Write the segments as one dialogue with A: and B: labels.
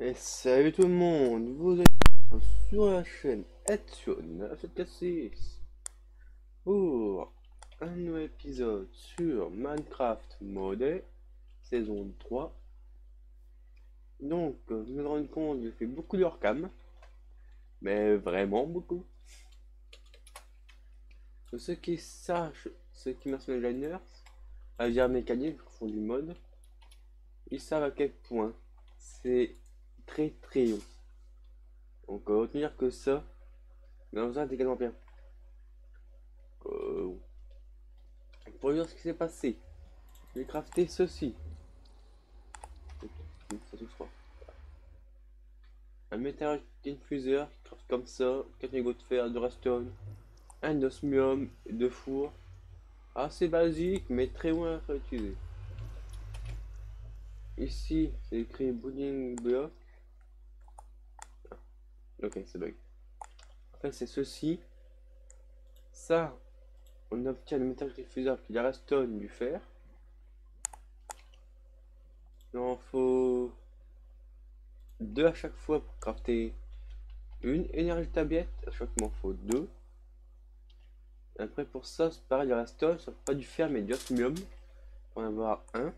A: Et salut tout le monde, vous êtes sur la chaîne Action 946 pour un nouvel épisode sur Minecraft Modé, saison 3. Donc, je me rends compte, j'ai fait beaucoup de hors-cam, mais vraiment beaucoup. Pour ceux qui sachent, ceux qui m'ont les liners, à dire mécanique, qui font du mode, ils savent à quel point c'est très long. Donc, retenir que ça, mais ça, c'est également bien. Euh, Pour dire ce qui s'est passé, j'ai crafté ceci. Ça tout froid. Un métal infuseur qui craft comme ça, 4 mégots de fer, de redstone, un osmium et 2 fours. Assez basique mais très loin à réutiliser. Ici c'est écrit building block. Ok, c'est bug. Après c'est ceci. Ça, on obtient le métal infuseur qui est la redstone, du fer. Il en faut 2 à chaque fois pour crafter une énergie tablette. À chaque fois il m'en faut 2. Après pour ça, c'est pareil, le redstone, ça pas du fer mais du osmium. Pour en avoir un.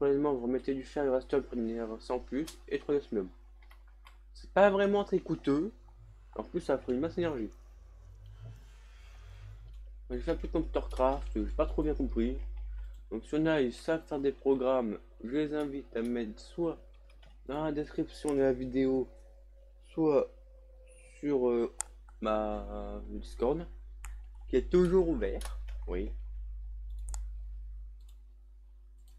A: Premièrement, vous remettez du fer et du redstone pour une énergie sans plus et 3 osmium. C'est pas vraiment très coûteux. En plus, ça fait une masse d'énergie. J'ai fait un peu de Computercraft, j'ai pas trop bien compris. Donc si on a, ils savent faire des programmes, je les invite à mettre soit dans la description de la vidéo, soit sur ma Discord, qui est toujours ouvert. Oui.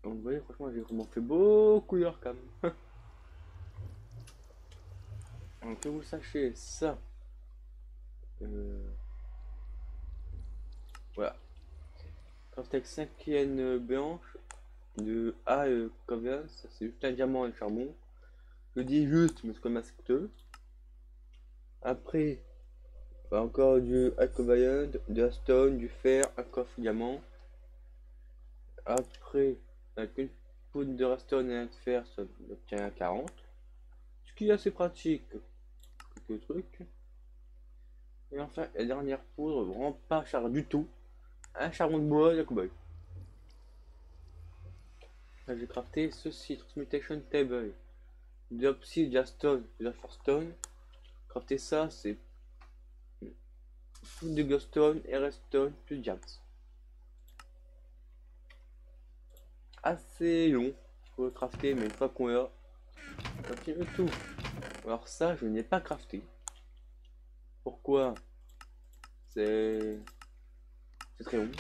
A: Donc vous voyez, franchement, j'ai vraiment fait beaucoup d'heures quand même. Donc que vous sachiez ça. Euh, voilà. Craft 5 blanche de A Coven, ça c'est juste un diamant et un charbon. Je dis juste, mais c'est comme un secteur. Après, bah, encore du Alcoviant, de la stone, du fer, un coffre diamant. Après, avec une poudre de redstone et un de fer, ça obtient un 40. Ce qui est assez pratique, quelques trucs. Et enfin, la dernière poudre, vraiment pas cher du tout. Un charbon de bois et un cowboy. Là, j'ai crafté ceci, Transmutation Table. De l'obsidian stone, de la stone. Crafter ça, c'est poudre de glowstone, redstone, plus diamants. Assez long pour le crafter, mais une fois qu'on l'a, on obtient le tout. Alors ça, je n'ai pas crafté. Pourquoi? C'est très long.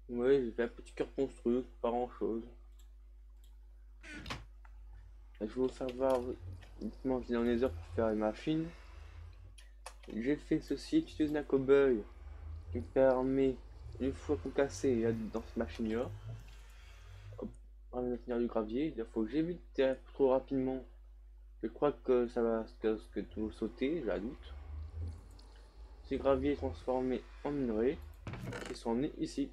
A: Ouais, j'ai fait un petit cœur construit, pas grand chose. Je vais vous faire voir, uniquement dans les heures pour faire une machine. J'ai fait ceci, j'utilise un cowboy qui me permet, une fois concassé dans cette machine là, on va tenir du gravier. Il faut que j'évite trop rapidement. Je crois que ça va que tout sauter, j'ai la doute. Ces graviers transformés en minerais qui sont nés ici.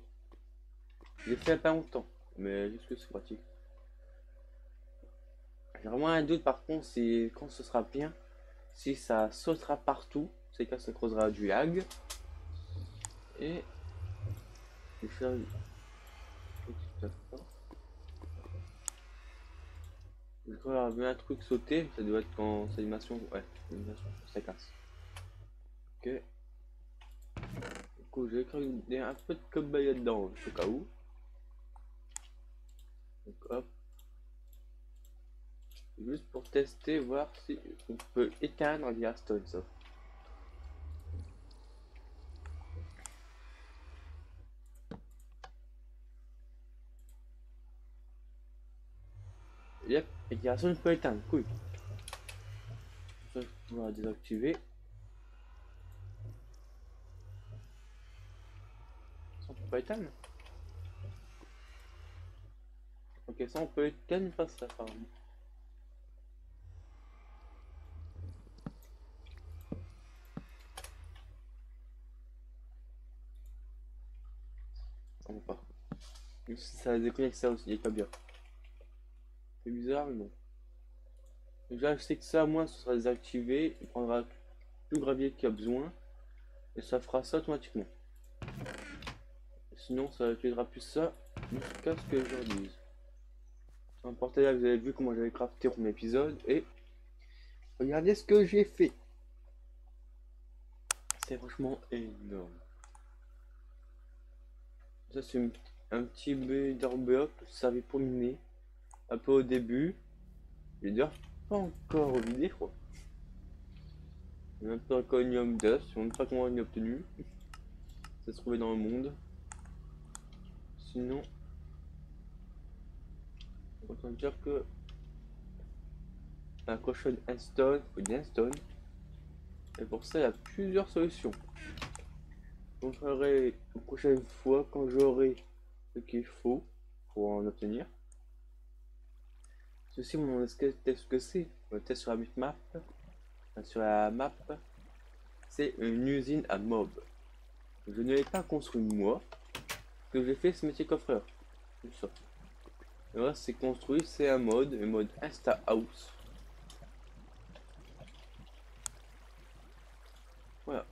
A: Je l'ai fait il n'y a pas longtemps, mais juste que c'est pratique. J'ai vraiment un doute par contre, c'est quand ce sera bien, si ça sautera partout, c'est quand ça causera du lag. Et je vais faire je crois qu'il y a un truc sauter, ça doit être quand c'est animation. Ouais, animation, ça casse. Ok. Du coup, j'ai écrit un peu de cobaye dedans, au cas où. Donc hop. Juste pour tester, voir si on peut éteindre via stone ça. Yep, éclairage peut éteindre, cool. Ça, je vais pouvoir désactiver. Ça, on peut pas éteindre. Ok, ça, on peut éteindre, pas ça, apparemment. On peut pas. Ça déconnecte ça aussi, il est pas bien. C'est bizarre, mais bon. Déjà, je sais que ça, moi, ce sera désactivé. Il prendra tout le gravier qu'il a besoin. Et ça fera ça automatiquement. Sinon, ça utilisera plus ça jusqu'à ce que je leur dise. En là, vous avez vu comment j'avais crafté mon épisode. Et regardez ce que j'ai fait. C'est franchement énorme. Ça, c'est un petit builder servi pour miner. Un peu au début. J'ai d'ailleurs pas encore vidé, je crois. Il y a un peu un conium dust. Je ne sais même pas comment on l'a obtenu. Ça se trouvait dans le monde. Sinon, autant dire que la cochonne Endstone, faut du Endstone. Et pour ça, il y a plusieurs solutions. Je vous ferai une prochaine fois quand j'aurai ce qu'il faut pour en obtenir. Ceci, mon test que c'est. Le test sur la bitmap, sur la map, c'est une usine à mob. Je ne l'ai pas construit moi. Ce que j'ai fait, c'est métier coffreur. Tout ça. Le reste, c'est construit, c'est un mode Insta House. Voilà.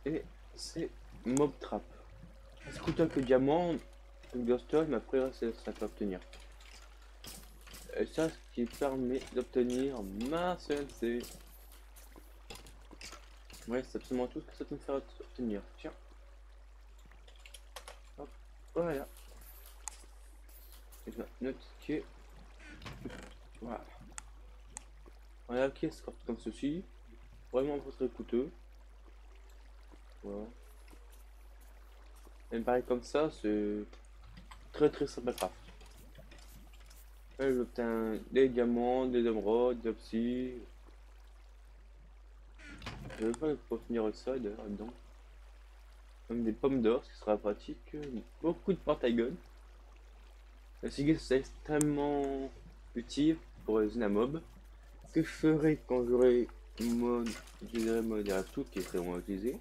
A: Et c'est Mob Trap. Ça coûte un peu de diamant, Ghoststone, mais après ça peut obtenir. Et ça, ce qui permet d'obtenir ma CLC. Ouais, c'est absolument tout ce que ça peut me faire obtenir. Tiens. Hop, voilà. Et je vais notifier. Voilà. Voilà, qui est comme ceci. Vraiment pas très coûteux. Voilà. Et pareil comme ça, c'est très simple à craft. Là, j'obtiens des diamants, des émeraudes, des psy. Je vais pas finir ça d'ailleurs dedans. Même des pommes d'or, ce qui sera pratique. Beaucoup de pentagones. La ciguë, c'est extrêmement utile pour les mob. Ce que je ferai quand j'aurai mode, j'utiliserai mode à tout qui est très bon à utiliser.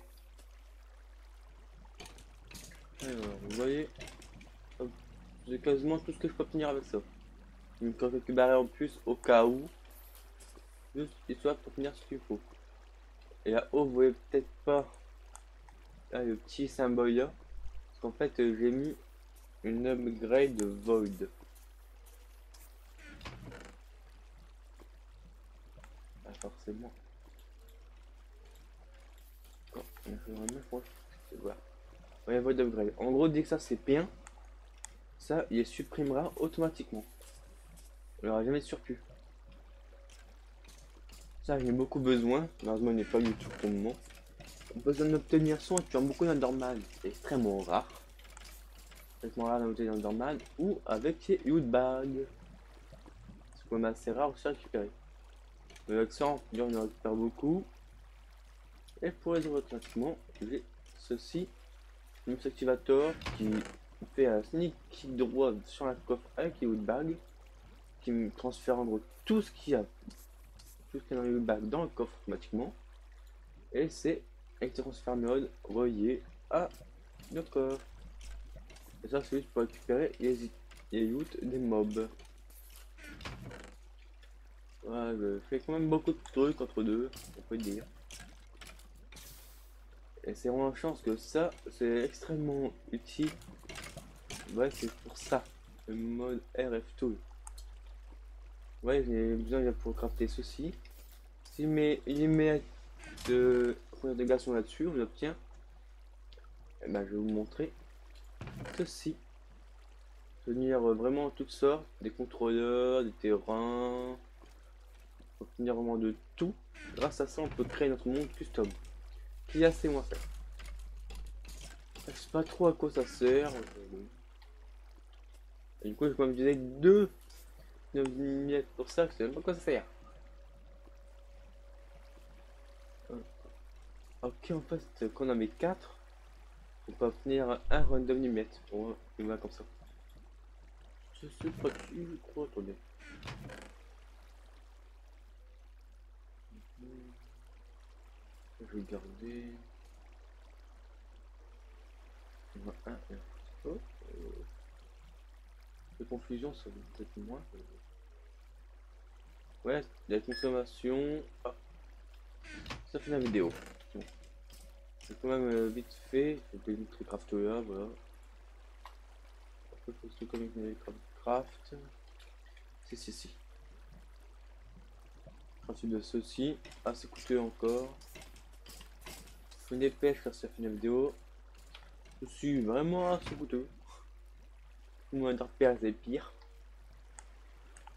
A: Alors, vous voyez, j'ai quasiment tout ce que je peux obtenir avec ça. Une quelques barrières en plus au cas où, juste histoire pour obtenir ce qu'il faut. Et là-haut, vous voyez peut-être pas là, le petit symbole là, parce qu'en fait, j'ai mis une upgrade de Void. Ah, forcément. Oh, il faudrait même voir. Ouais, Void upgrade. En gros, dès que ça c'est bien, ça il supprimera automatiquement. Il n'y aura jamais de surplus. Ça, j'en ai beaucoup besoin. Malheureusement, il n'est pas du tout pour le moment. On peut besoin d'obtenir son et tu as beaucoup d'Enderman. C'est extrêmement rare. Extrêmement rare d'obtenir d'Enderman ou avec les Woodbag. C'est quand même assez rare aussi à récupérer. Mais avec ça, on en récupère beaucoup. Et pour les autres traitements, j'ai ceci. Un activator qui fait un sneak kick droit sur la coffre avec les Woodbag. Qui me transfère en gros tout ce qu'il y a. Tout ce qu'il y a dans les Woodbag dans le coffre automatiquement. Et c'est avec transfert mode relié à notre coffre. Et ça, c'est juste pour récupérer les loot des mobs. Ouais, je fais quand même beaucoup de trucs entre deux, on peut dire. Et c'est vraiment une chance que ça, c'est extrêmement utile. Ouais, c'est pour ça, le mode RF Tool. Ouais, j'ai besoin pour crafter ceci. Si il met de première dégâts sont là-dessus, on obtient. Et ben, je vais vous montrer ceci. Obtenir vraiment toutes sortes, des contrôleurs, des terrains, obtenir vraiment de tout. Grâce à ça, on peut créer notre monde custom, qui est assez moins faire. Je sais pas trop à quoi ça sert. Et du coup, je peux utiliser 2 9 pour ça, je sais même pas quoi ça sert. Ok, en fait, quand on en met 4, on peut obtenir un random limite. On va comme ça. Je sais pas si je crois, attendez. Je vais garder. On a un. Oh, de confusion, ça va peut-être moins. Ouais, la consommation. Ah, ça fait la vidéo. Bon. C'est quand même vite fait. Je vais montrer craft là, voilà. Un peu plus comme une craft. Si. Ensuite de ceci. Ah, c'est coûteux encore. Faut une dépêche car ça fait une vidéo. Je suis vraiment assez coûteux. Ou un dark pair, c'est pire.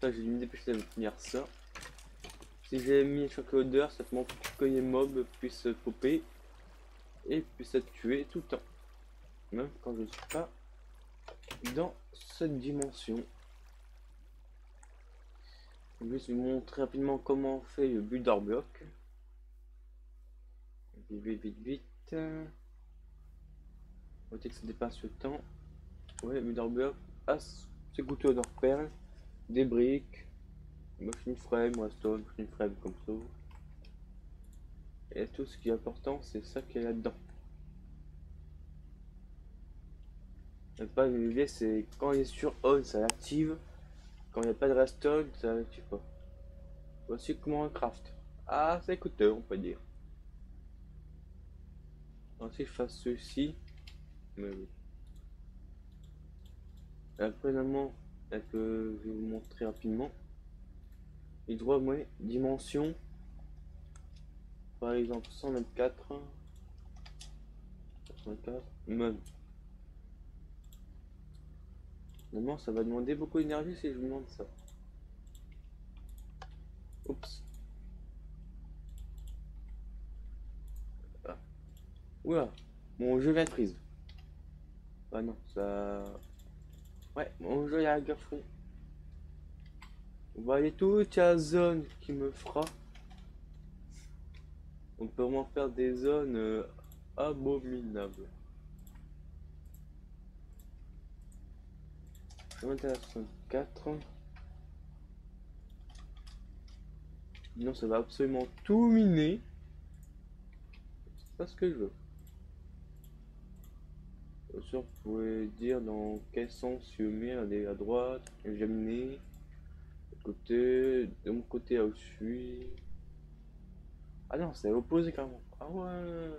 A: Ça, j'ai dû me dépêcher de finir ça. Si j'ai mis chaque odeur, ça te montre que les mobs puissent popper et puissent être tués tout le temps. Même quand je ne suis pas dans cette dimension. Je vais vous montrer rapidement comment on fait le builder block. Vite. On va dire que ça dépasse le temps. Ouais, builder block. Ah, c'est goûteux d'or perles, des briques, machine frame, redstone, machine frame comme ça. Et tout ce qui est important, c'est ça qui est là-dedans. Le pas l'idée, c'est quand il est sur on, ça l'active. Quand il n'y a pas de redstone, ça l'active pas. Voici comment on craft. Ah, c'est coûteux, on peut dire. Ensuite, je fasse ceci. Mais oui. Après, normalement, je vais vous montrer rapidement. Il doit, ouais, dimension. Par exemple, 124. 84. Même. Normalement, ça va demander beaucoup d'énergie si je vous demande ça. Oups. Ah. Oula. Mon jeu vient de prise. Ah non, ça. Ouais, mon jeu il a gaffé. Vous voyez toute la zone qui me fera. On peut vraiment faire des zones abominables. Je vais mettre à la 64. Sinon ça va absolument tout miner. C'est pas ce que je veux. Bien sûr, vous pouvez dire dans quel sens je mets, aller à droite, j'ai miné. De mon côté là où je suis. Ah non, c'est opposé carrément. Ah ouais.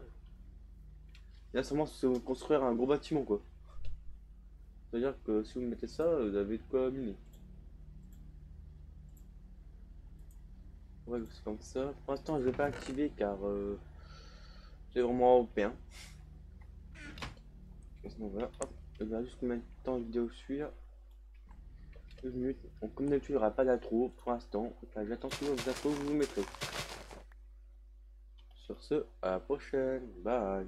A: Là seulement se construire un gros bâtiment quoi. C'est-à-dire que si vous mettez ça, vous avez de quoi miner. Ouais, c'est comme ça. Pour l'instant, je vais pas activer car c'est vraiment OP. Sinon, voilà, hop. Je vais juste combien de temps de vidéo suivre. 2 minutes. Donc, comme d'habitude, il n'y aura pas d'intro pour l'instant. J'attends toujours vos infos que vous mettrez. Sur ce, à la prochaine. Bye.